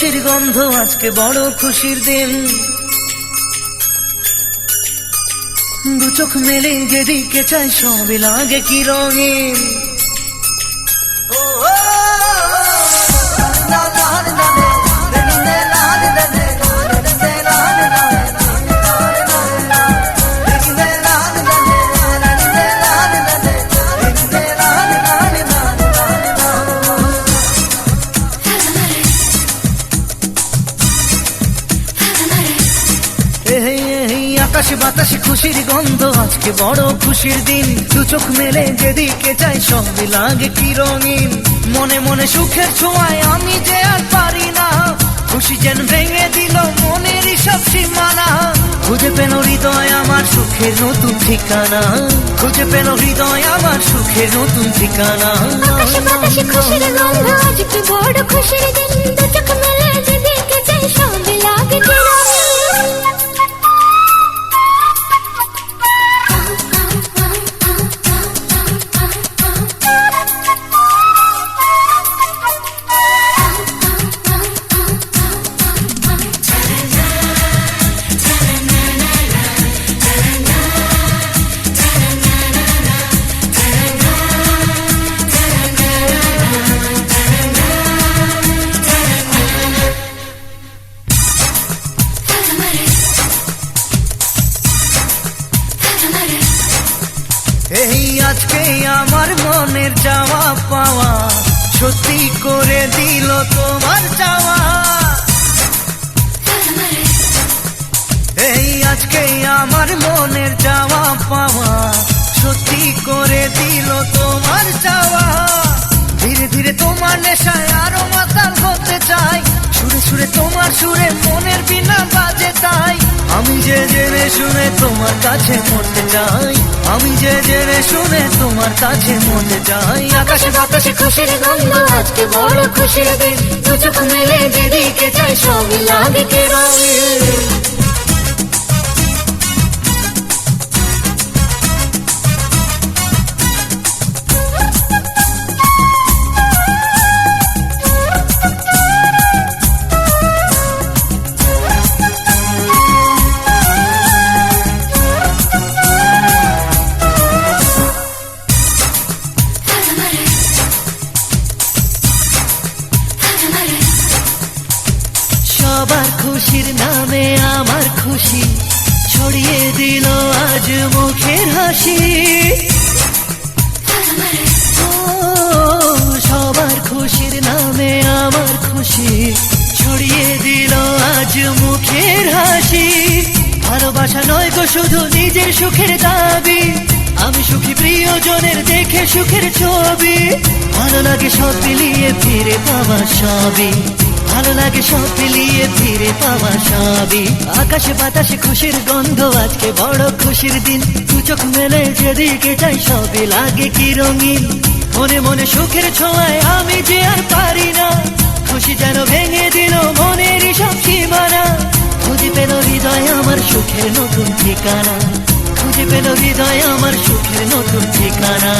খুশির গন্ধ, আজকে বড় খুশির দিন। দু চোখ মেলে যেদিকে চাই সবই লাগে কি রঙিন। আকাশে বাতাসে খুশির গন্ধ, আজকে বড় খুশির দিন। দু চোখ মেলে যেদিকে চাই সবই লাগে কি রঙিন। মনে মনে সুখের ছোঁয়ায় আমি যে আর পারি না, খুশি যেন ভেঙে দিল মনের সব সীমানা। খুঁজে পেল হৃদয় আমার সুখের নতুন ঠিকানা, খুঁজে পেল হৃদয় আমার সুখের নতুন ঠিকানা। আকাশে বাতাসে খুশির গন্ধ, আজকে বড় খুশির দিন। দু চোখ মেলে যেদিকে চাই সবই লাগে কি রঙিন। এই আজকে আমার মনের চাওয়া পাওয়া সত্যি করে দিল তোমার চাওয়া। এই আজকে আমার মনের চাওয়া পাওয়া সত্যি করে দিল তোমার চাওয়া। ধীরে ধীরে তোমার নেশায় আরো মাতাল হতে চাই, সুরে সুরে তোমার সুরে মনের বিনা বাজে তাই। আমি যে জেনে শুনে তোমার কাছে মরতে চাই, আমি যে জেনে শুনে তোমার কাছে মরতে চাই। আকাশে বাতাসে খুশির গন্ধ, আজকে বড় খুশির দিন। দু চোখ মেলে যেদিকে চাই সবই লাগে কি রঙিন। সবার খুশির নামে আমার খুশি ছড়িয়ে দিল আজ মুখের হাসি। সবার খুশির নামে আমার খুশি ছড়িয়ে দিল আজ মুখের হাসি। ভালোবাসা নয় গো শুধু নিজের সুখের দাবি, আমি সুখী প্রিয়জনের দেখে সুখের ছবি। ভালো লাগে সব মিলিয়ে ফিরে পাওয়া সবই, ভালো লাগে সব মিলিয়ে ফিরে পাওয়া সবই। আকাশে বাতাসে খুশির গন্ধ, আজকে বড় খুশির দিন। দু চোখ মেলে যেদিকে চাই সবই লাগে কি রঙিন। মনে মনে সুখের ছোঁয়ায় আমি যে আর পারি না, খুশি যেন ভেঙে দিল মনের সব সীমানা। খুঁজে পেল হৃদয় আমার সুখের নতুন ঠিকানা, খুঁজে পেল হৃদয় আমার সুখের নতুন ঠিকানা।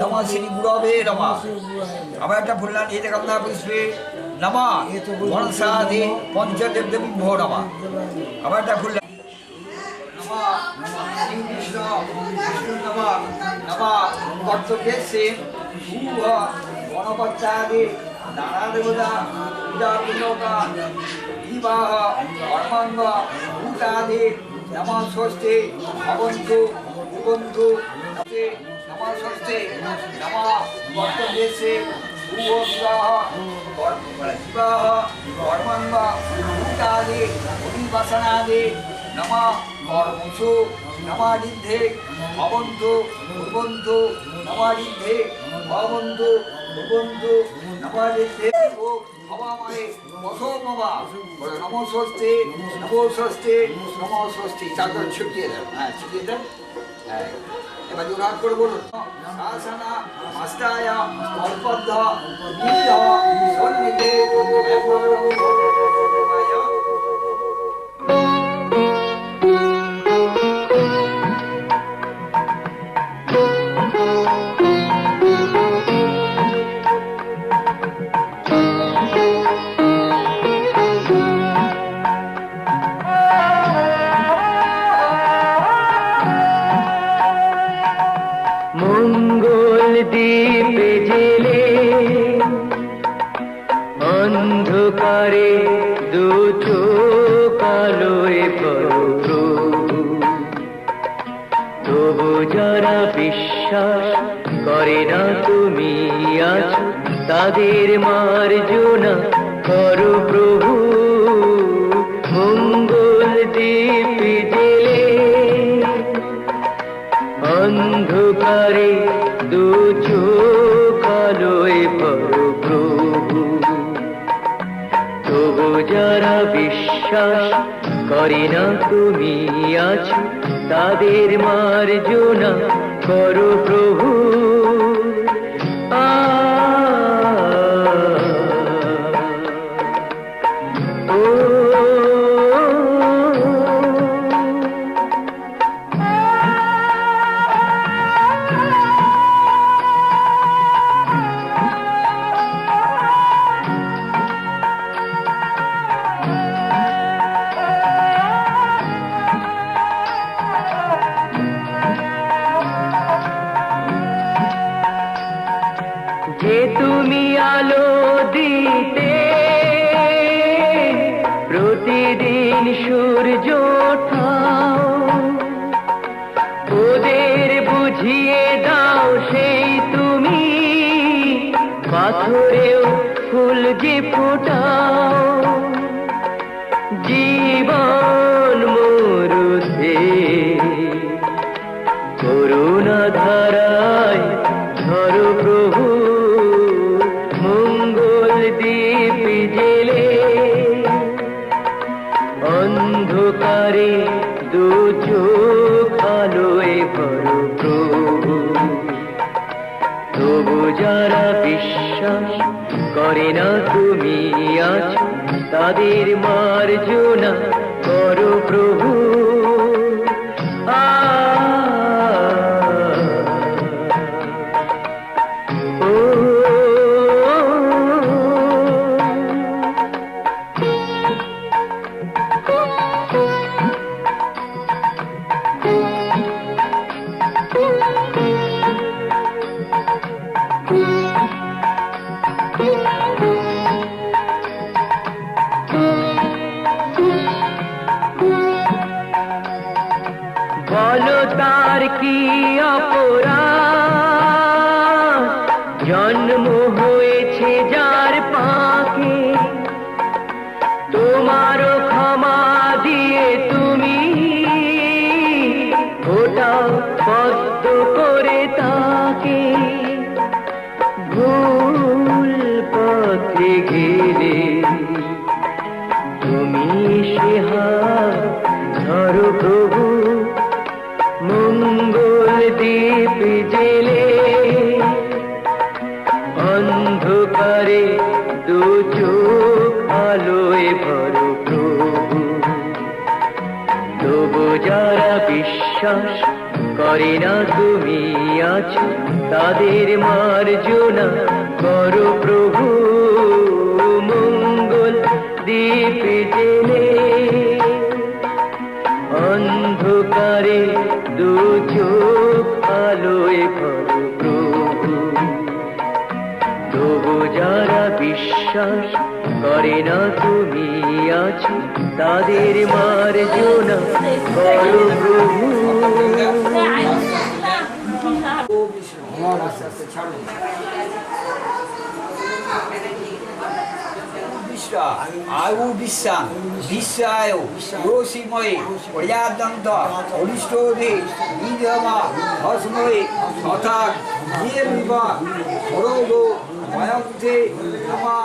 নমঃ শ্রী গুরবে নমঃ। আবার একটা বললাম এই গন্ধা পুষ্পে নমঃ মনসাদে পঞ্চদেব দেবী ভো নমঃ। আবার একটা বললাম নমঃ শ্রী কৃষ্ণ বিষ্ণু নমঃ নমঃ কর্তব্যে ভূভ গণপত্যাদি নানা দেবতা পূজা পুণ্যকা বিবাহ কর্মাঙ্গ ভূতাদি নমঃ ষষ্ঠে ভবন্তু ভুবন্তু নমঃ ষষ্ঠে নমঃ কর্তব্যে ভূভ বিবাহ বিবাহ কর্মাঙ্গ ভূতাদি অভিবাসনাদি নমঃ কর্মসু নমঃ ঋদ্ধে ভবন্তু ভুবন্তু নমঃ ঋদ্ধে ভবন্তু ভুবন্তু নমঃ ঋদ্ধে হবামহে বসোমবা বলে নমঃ ষষ্ঠে নমঃ ষষ্ঠে নমঃ ষষ্ঠী চারজন ছুটিয়ে দেন। হ্যাঁ ছুটিয়ে দেন। হ্যাঁ এবার জোরাট করে বলুন শাসনা মাস্টায়া কল্পদ্ধ নিধ সন্নিধে মঙ্গল দ্বীপে জেলে অন্ধকারে দু চোখ আলোয় প্রভু, তবু যারা বিশ্বাস করে না তুমি আছো তাদের মার্জনা করো প্রভু। মঙ্গল দ্বীপে জেলে অন্ধকারে দু চোখ আলোয় প্রভু, তবু যারা বিশ্বাস করে না তুমি আছো তাদের মার্জনা করো প্রভু। যে তুমি আলো দিতে প্রতিদিন সূর্য ওঠাও, ওদের বুঝিয়ে দাও সেই তুমি পাথরেও ফুল যে ফোটাও। জীবন মরুতে করুণা ধারায় ধরো প্রভু। মঙ্গল দ্বীপ জেলে অন্ধকারে দু চোখ আলোয় ভরো প্রভু, তবু যারা বিশ্বাস করে না তুমি আছো তাদের মার্জনা করো প্রভু। বলো তার কি অপরাধ, জন্ম হয়েছে যার পাকে, তোমারও ক্ষমা দিয়ে তুমি ওটাও পদ্ম করে তাকে। ভুল পথে গেলে তুমি সে হাত ধরো প্রভু। মঙ্গল দ্বীপ জেলে অন্ধকারে দু চোখ আলোয় ভরো প্রভু, তবু যারা বিশ্বাস করে না তুমি আছো তাদের মার্জনা করো প্রভু মঙ্গল দীপ জেলে অন্ধকারে দু চোখ আলোয় ভরো প্রভু তবু যারা বিশ্বাস করে না তুমি আছো তাদের মার্জনা করো প্রভু আয়ু বিশ্বাং বিশ্বায় রোষিময়ে পর্যাদন্ত অরিষ্টে নিজমা ভস্ময়ে তথা নিয়মিব সরোগ ময়ন্তে নমা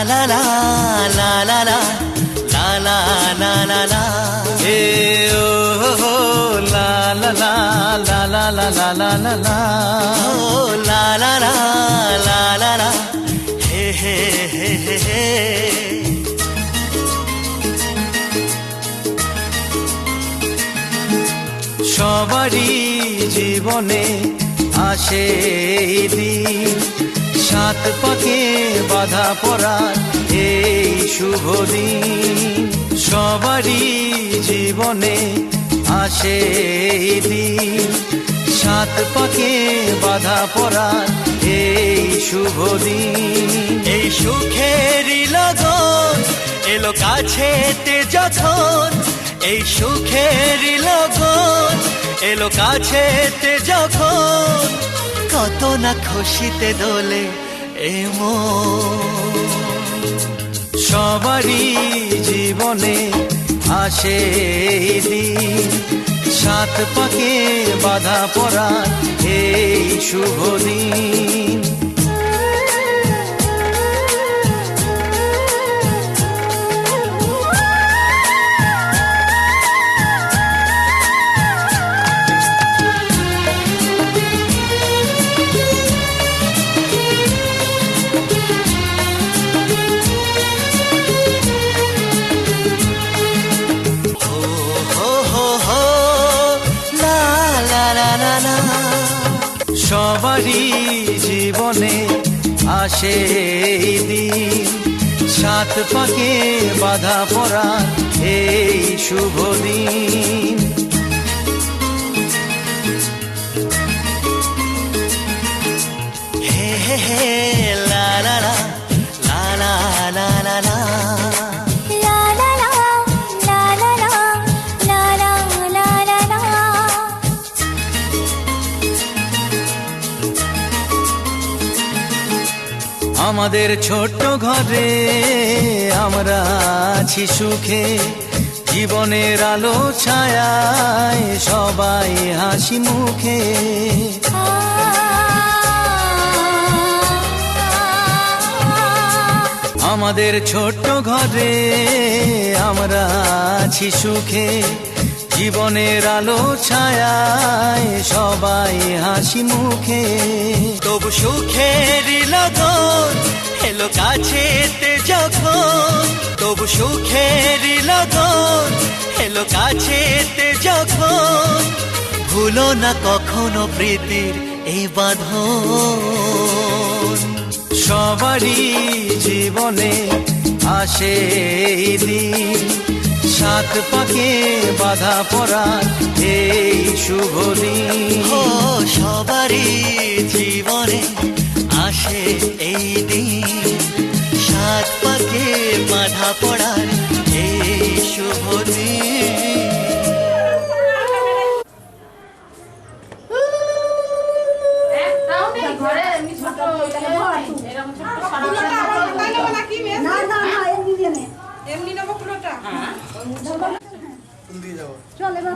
লা লা লা লা লা লা লা লা লা লা এ ও হো লা লা লা লা লা লা লা লা লা লা ও লা লা লা লা লা লা হে হে হে হে হে সবারই জীবনে আসে এই দিন, সাত পাকে বাধা পড়ার এই শুভ দিন। সবারই জীবনে আসে এই দিন, সাত পাকে বাধা পড়ার এই শুভ দিন। এই সুখেরই লগন এলো কাছেতে যখন, এই সুখেরই লগন এলো কাছেতে যখন, কত না খুশিতে দোলে এ মন। সবারই জীবনে আসে এই দিন, সাত পাকে বাধা পড়ার এই শুভ দিন। সবারই জীবনে আসে এই দিন, সাত পাকে বাধা পড়ার এই শুভ দিন। হে হে হে লা লা লা লা লা লা লা লা আমাদের ছোট্ট ঘরে আমরা আছি সুখে, জীবনের আলো ছায়ায় সবাই হাসি মুখে। আমাদের ছোট্ট ঘরে আমরা আছি সুখে, জীবনের আলো ছায়ায় সবাই হাসি মুখে। তবু সুখেরই লগন এলো কাছেতে যখন, তবু সুখেরই লগন এলো কাছেতে যখন, ভুলো না কখনো প্রীতির এই বাঁধন। সবারই জীবনে আসে এই দিন, সাত পাকে বাধা পড়ার এই শুভ দিন। ও সবারই জীবনে আসে এই দিন, সাত পাকে বাধা পড়ার এই শুভ দিন। এমনি নেবো পুরোটা। চল এবার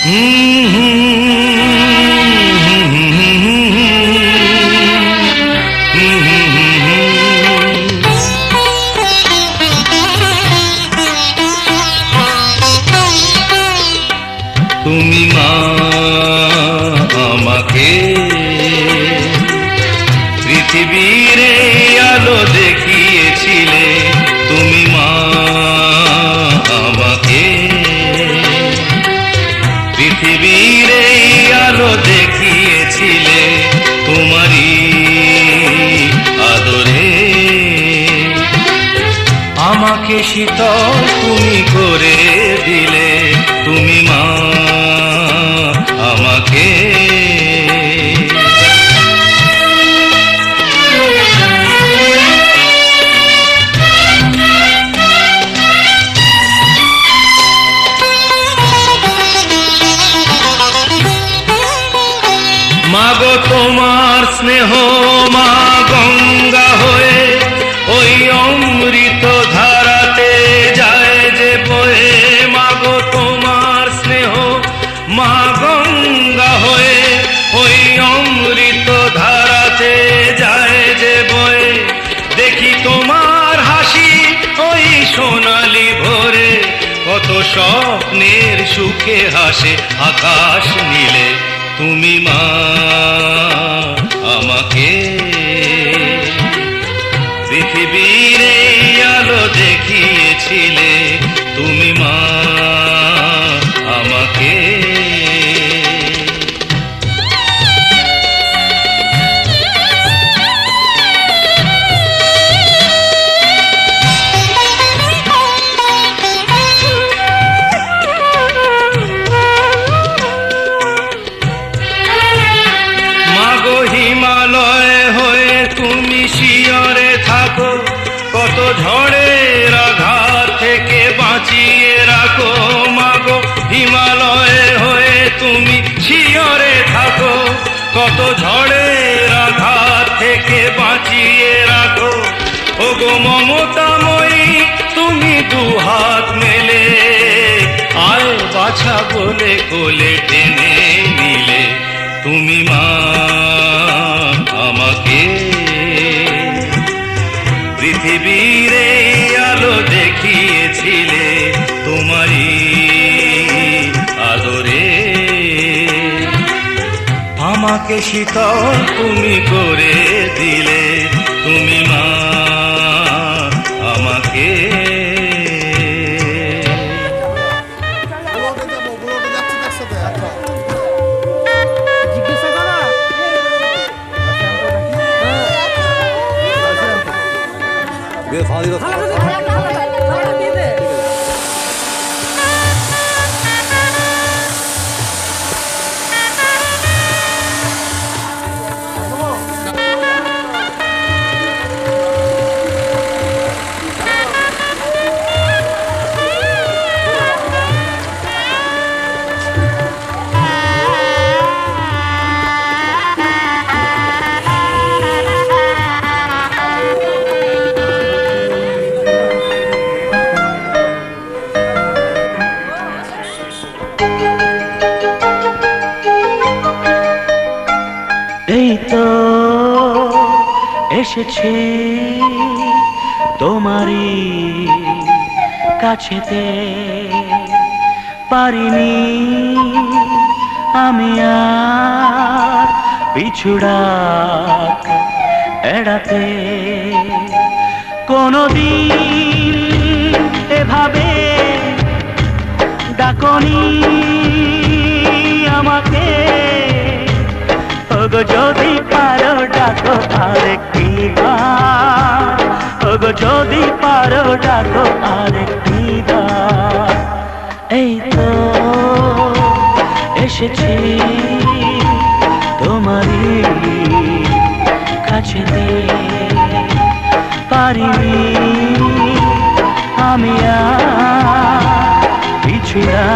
তুমি মা আমাকে পৃথিবীর এই আলো দেখিয়েছিলে, তুমি মা আমাকে পৃথিবীর এই আলো দেখিয়েছিলে, তোমারই আদরে আমাকে শীতল তুমি করে দিলে, তুমি মা আমাকে। মাগো তোমার স্নেহ মা গঙ্গা হয়ে ওই অমৃত ধারাতে যায় যে বয়ে, মাগো তোমার স্নেহ মা গঙ্গা হয়ে ওই অমৃত ধারাতে যায় যে বয়ে, দেখি তোমার হাসি ওই সোনালি ভোরে, কত স্বপ্নের সুখে হাসে আকাশ নীলে, তুমি মা আমাকে পৃথিবীর এই আলো দেখিয়েছিলে, তুমি মা আমাকে। মাগো হিমালয় হয়ে তুমি শিয়রে থাকো, কত ঝড়ের আঘাত থেকে বাঁচিয়ে রাখো, মাগো হিমালয় হয়ে তুমি শিয়রে থাকো, কত ঝড়ের আঘাত থেকে বাঁচিয়ে রাখো, ওগো মমতাময়ী তুমি দুহাত মেলে আয় বাছা বলে কোলে টেনে নিলে, তুমি মা আমাকে পৃথিবীর এই আলো দেখিয়েছিলে, তোমারই আদরে আমাকে শীতল তুমি করে দিলে, তুমি মা আমাকে। এই তো এসেছি তোমারই কাছেতে, পারিনি আমি আর পিছুড়াক এড়াতে, কোনদিন এভাবে ডাকনি আমাকে, ওগো যদি পারো ডাকো আরেকটি বার, ওগো যদি পারো ডাকো আরেকটি বার। এই তো এসেছি তোমারই কাছেতে, পারিনি আমি আর পিছুড়া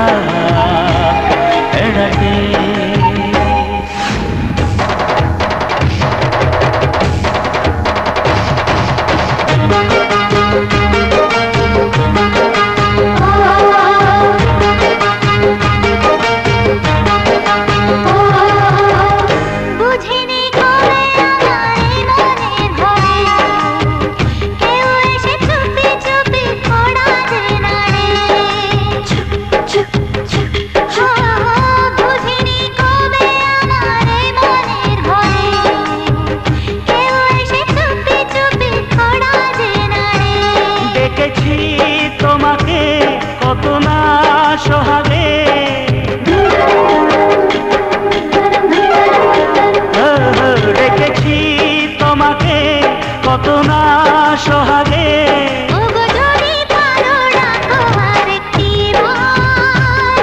এড়াতে। সোহাগে রেখেছি তোমাকে কত না সোহাগে ওগো যদি পারো ডাকো আরেকটি বার,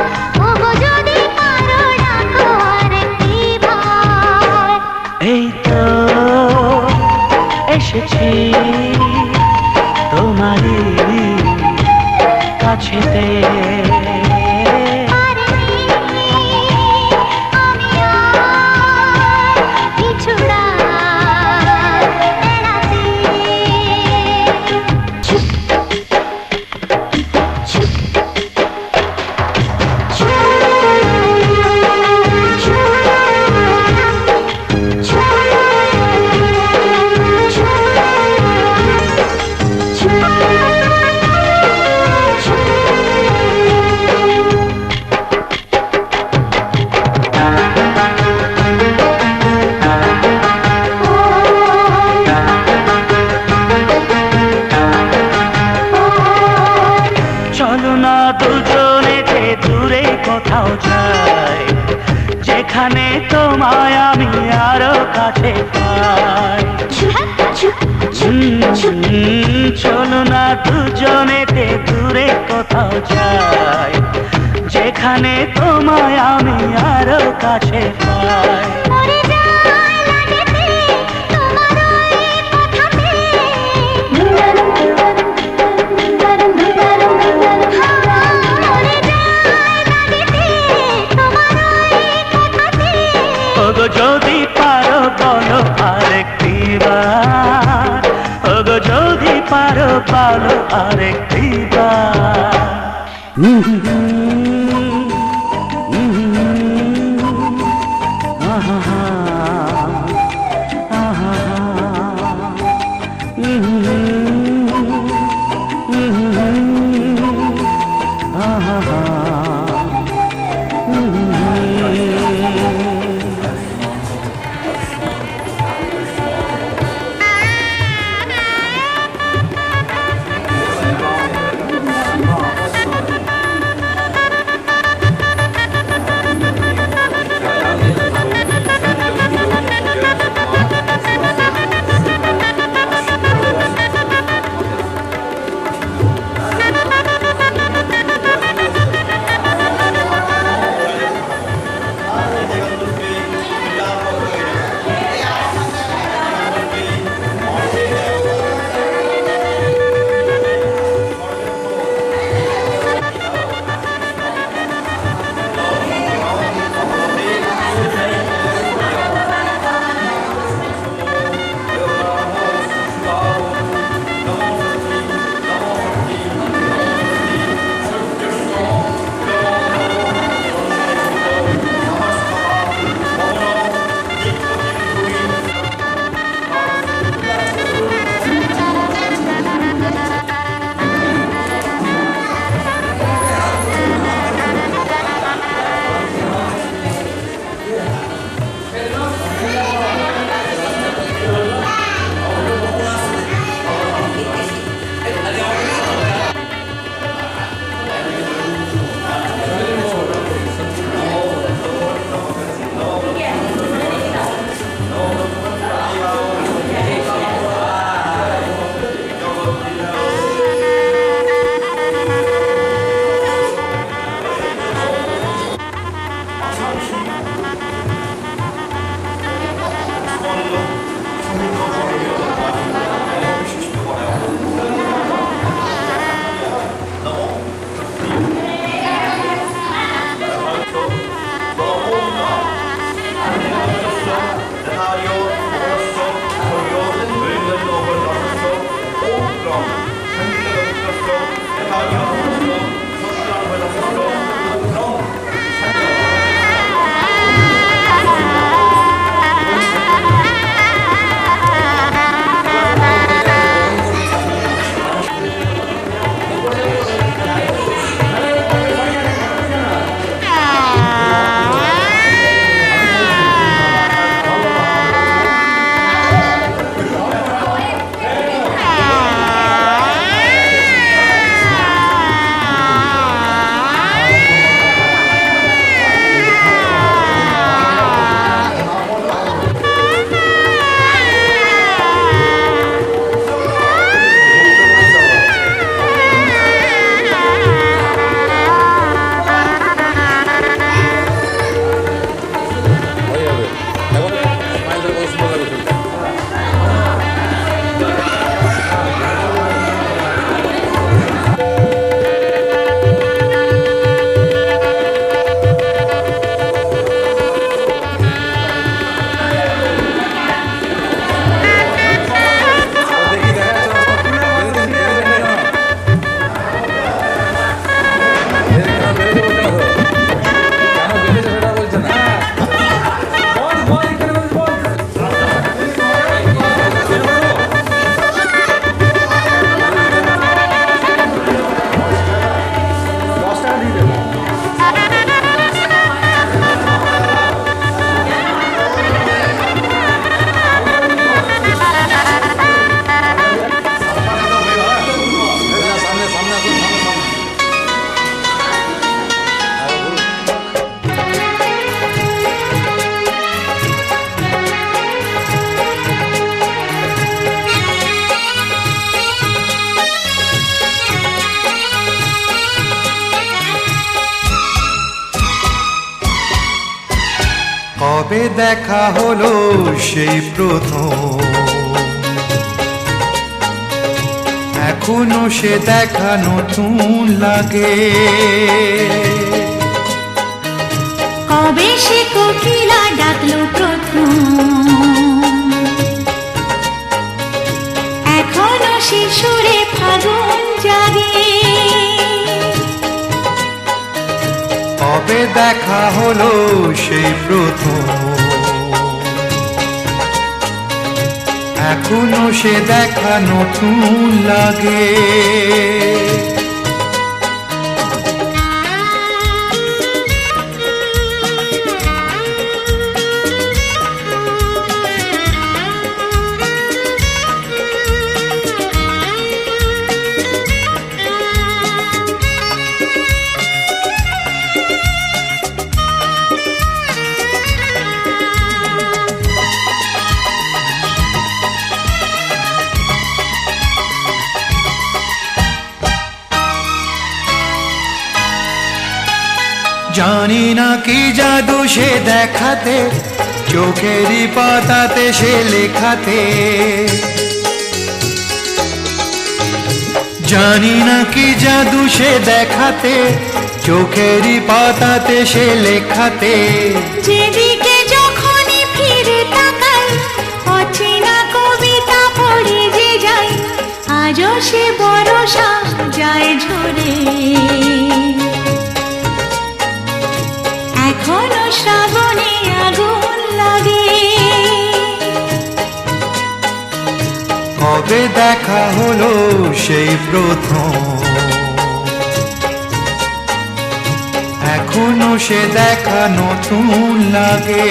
ওগো যদি পারো ডাকো আরেকটি বার। এই তো এসেছি তোমারই কাছেতে পারিনি আমি আর কিছুটা এড়াতে। চুপ চুপ চলো না দুজনে যে দূরে কোথাও যাই যেখানে তোমায় আমি আরো কাছে পাই চলো না দুজনে যে দূরে কোথাও যাই যেখানে তোমায় আমি আরো কাছে পাই মরে যায় লাগেতে তোমার ওই কথাতে। মরে যায় লাগেতে তোমার ওই কথাতে। ওগো যদি পারো বলো আরেকটি বার ওগো যদি পারো বলো আরেকটি বার কবে দেখা হলো সেই প্রথম, এখনো সে দেখা নতুন লাগে। কবে সে কোকিলা ডাকলো প্রথম, এখনো সে সুরে ফাগুন জাগে। কবে দেখা হলো সেই প্রথম, এখনো সে দেখা নতুন লাগে। জানি না কি জাদু সে দেখাতে, চোখেরই পাতাতে সে লেখাতে। জানি না কি জাদু সে দেখাতে, চোখেরই পাতাতে সে লেখাতে। যেদিকে যখনই ফিরে তাকাই, অচেনা কবিতা পড়ে যে যাই, আজও সে বরষা যায় ঝরে। এখনো শ্রাবণে আগুন লাগে। কবে দেখা হলো সেই প্রথম, এখনো সে দেখা নতুন লাগে।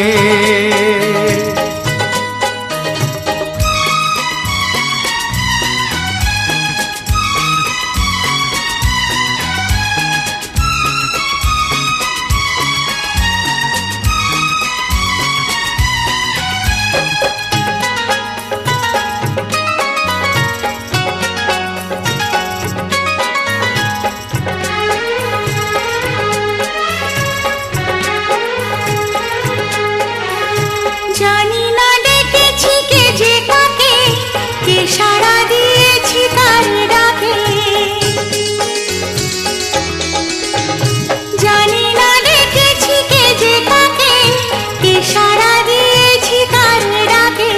জানি না ডেকেছি কে যে কাকে, কে সাড়া দিয়েছি তার ডাকে। জানি না ডেকেছি কে যে কাকে, কে সাড়া দিয়েছি তার ডাকে।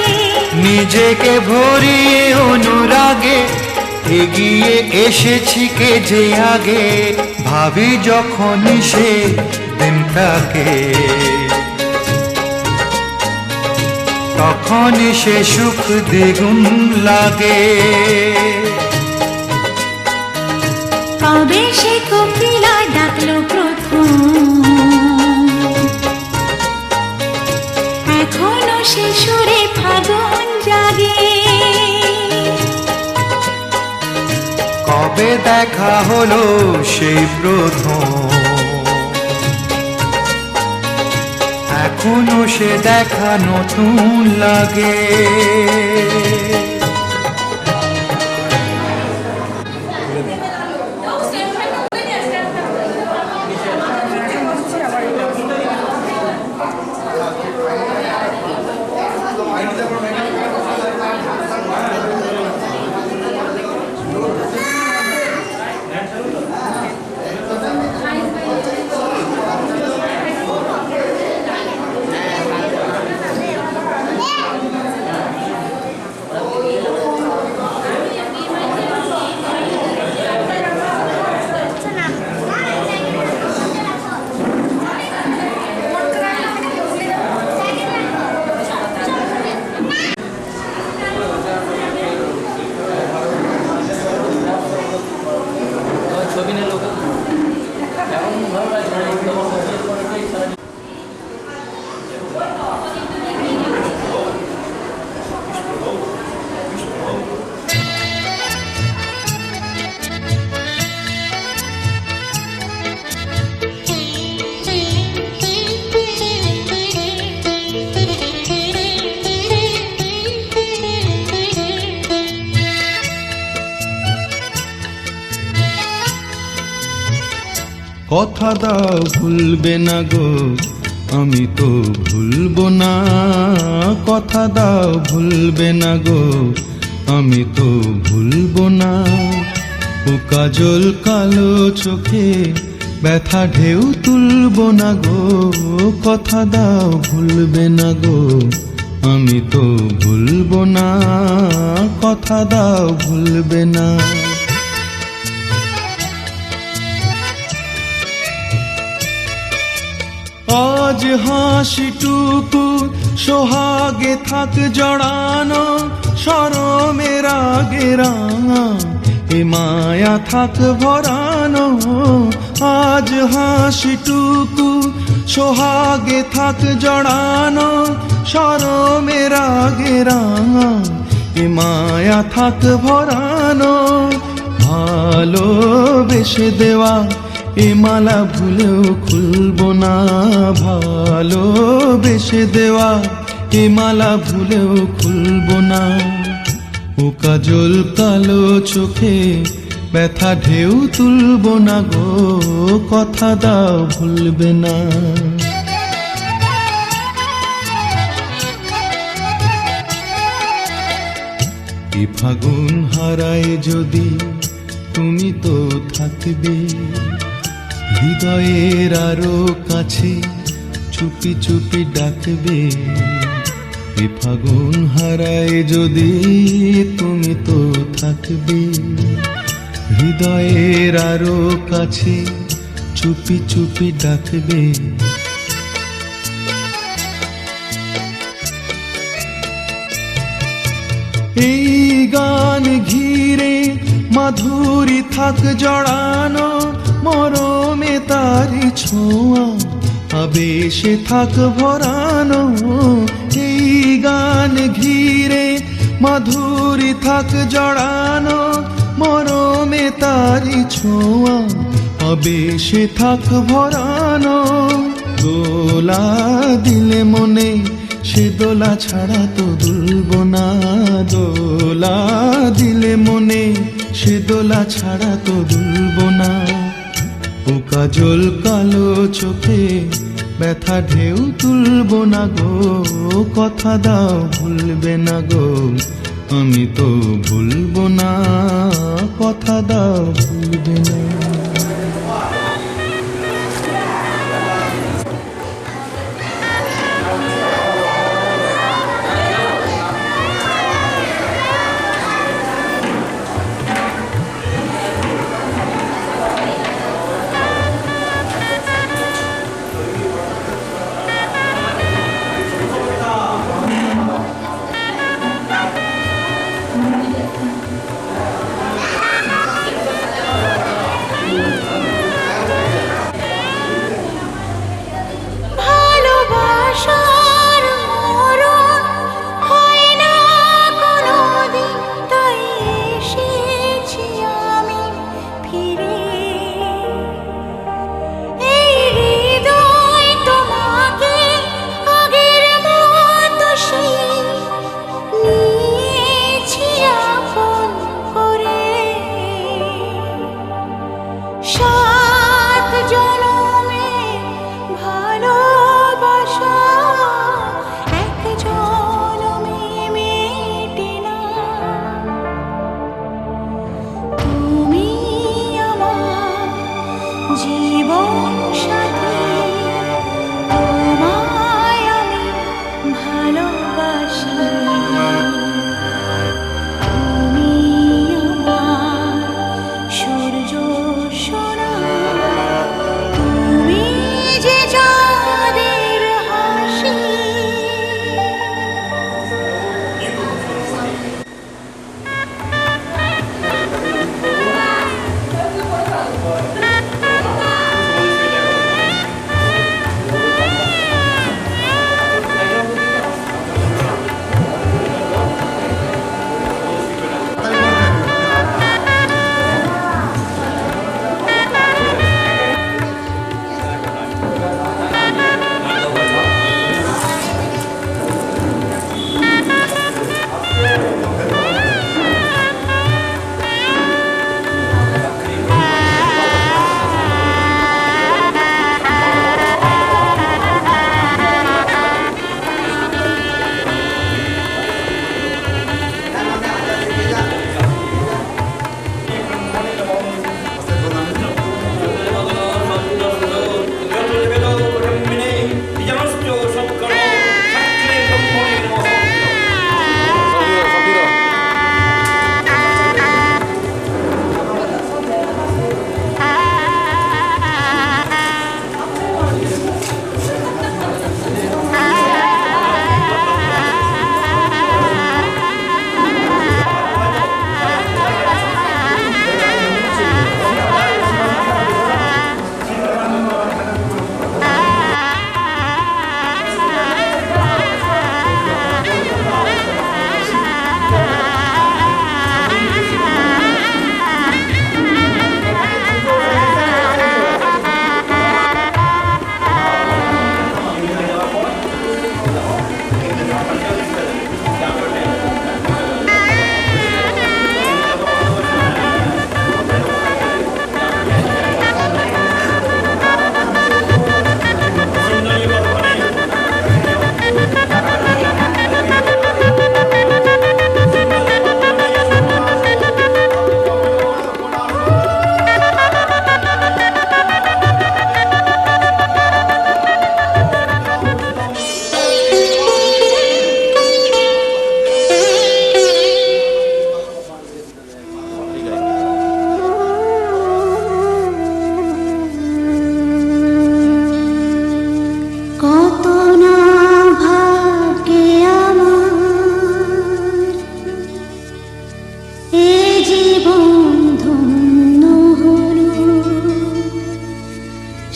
নিজেকে ভরিয়ে অনুরাগে এগিয়ে এসেছি কে যে আগে। ভাবি যখন সে দিনটাকে, তখন সে সুখ দ্বিগুণ লাগে। কবে সে কোকিলা ডাকলো প্রথম, এখনো সে সুরে ফাগুন জাগে। কবে দেখা হলো সেই প্রথম, এখনো সে দেখা নতুন লাগে। কথা দাও ভুলবে না গো, আমি তো ভুলবো না, কথা দাও ভুলবে না গো, আমি তো ভুলবো না। ও কাজল কালো চোখে ব্যথা ঢেউ তুলবো না গো, কথা দাও ভুলবে না গো, আমি তো ভুলবো না, কথা দাও ভুলবে না। আজ হাসিটুকু সোহাগে থাক জড়ানো, শরমের আগে রাঙা এ মায়া থাক ভরানো। আজ হাসিটুকু সোহাগে থাক জড়ানো, শরমের আগে রাঙা এ মায়া থাক ভরানো। ভালোবেসে দেওয়া এ মালা ভুলেও খুলবো না, ভালোবেসে দেওয়া এ মালা ভুলেও খুলবো না। ও কাজল কালো চোখে ব্যথা ঢেউ তুলবো না গো, কথা দাও ভুলবে না। এ ফাগুন হারায় যদি তুমি তো থাকবে, হৃদয়ের আরো কাছে চুপি চুপি ডাকবে। এ ফাগুন হারায় যদি তুমি তো থাকবে, হৃদয়ের আরো কাছে চুপি চুপি ডাকবে। এই গান ঘিরে মাধুরী থাক জড়ানো, মরমে তারি ছোঁয়া আবেশে থাক ভরানো। এই গান ঘিরে মাধুরী থাক জড়ানো, মরমে তারি ছোঁয়া আবেশে থাক ভরানো। দোলা দিলে মনে সে দোলা ছাড়া তো দুলবো না, দোলা দিলে মনে সে দোলা ছাড়া তো দুলবো না। ও কাজল কালো চোখে ব্যথা ঢেউ তুলবো না গো, কথা দাও ভুলবে না গো, আমি তো ভুলবো না, কথা দাও ভুলবে না।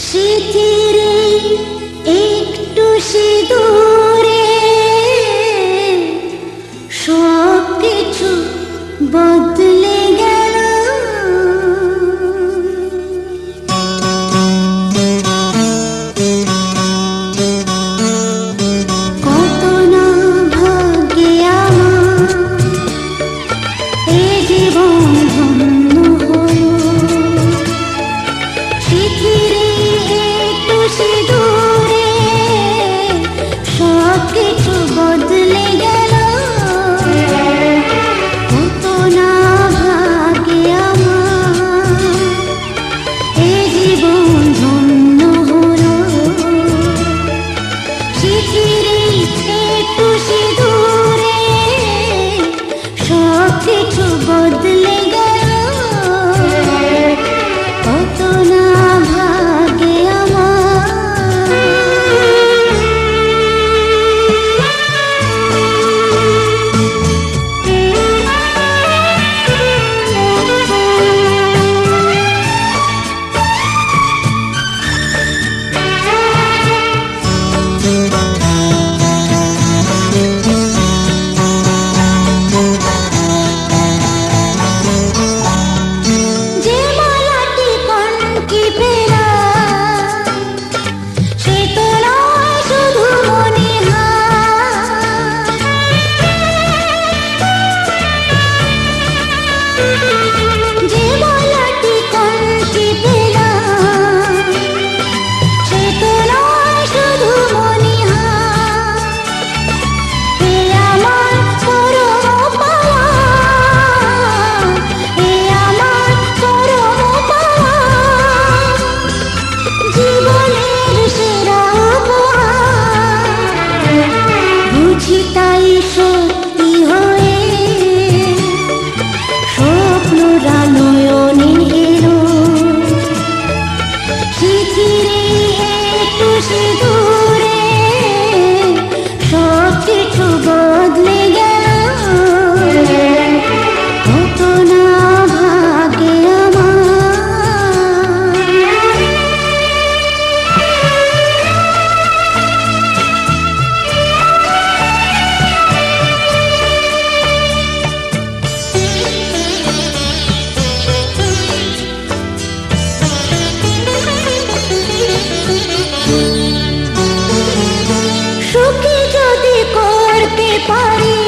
স্মৃতির একটু সিঁদুরে সব কিছু বদলে গেল। কত না ভাগ্যে আমার এ জীবন ধন্য হলো। স্মৃতির একটু সিঁদুরে সব কিছু বদলে গেল। কত না ভাগ্যে আমার এ জীবন ধন্য হলো। স্মৃতির একটু সিঁদুরে সব কিছু বদলে গেল। কত না ভাগ্যে যে মালাটি কনকি পেলা সে তো নয় শুধু মনিহার। যে মালাটি কনকি পেলা সে তো নয় শুধু মনিহার। এ আমার পরম পাওয়া, এ আমার পরম পাওয়া, জীবনের সেরা উপহার। বুঝি তাই সত্যি হয়ে স্বপ্নরা নয়নে এলো। স্মৃতির একটু সিঁদুরে সব কিছু বদলে গেল। কত না ভাগ্যে আমার। সুখী যদি করতে পারি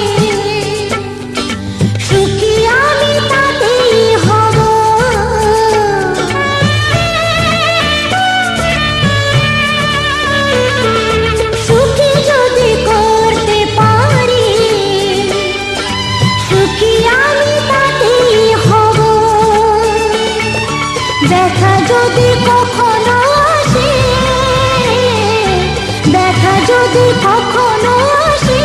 সুখী আমি তাতেই হব। সুখী যদি করতে পারি সুখী আমি তাতেই হব। দেখা যদি কখনো আসে, দেখা যদি কখনো আসে,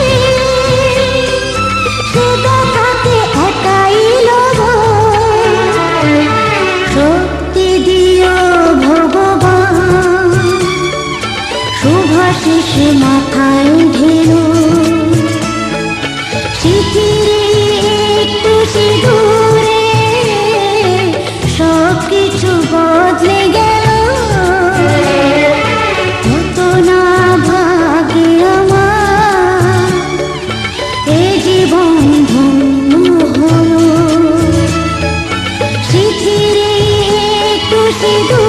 সে দেখাতে একাই লব। শক্তি দিও ভগবান, শুভাশিস মাথায় ঢেলো। স্মৃতির একটু সিঁদুরে সব কিছু বদলে গেল। কত না ভাগ্যে আমার এ জীবন ধন্য হলো। স্মৃতির একটু সিঁদুরে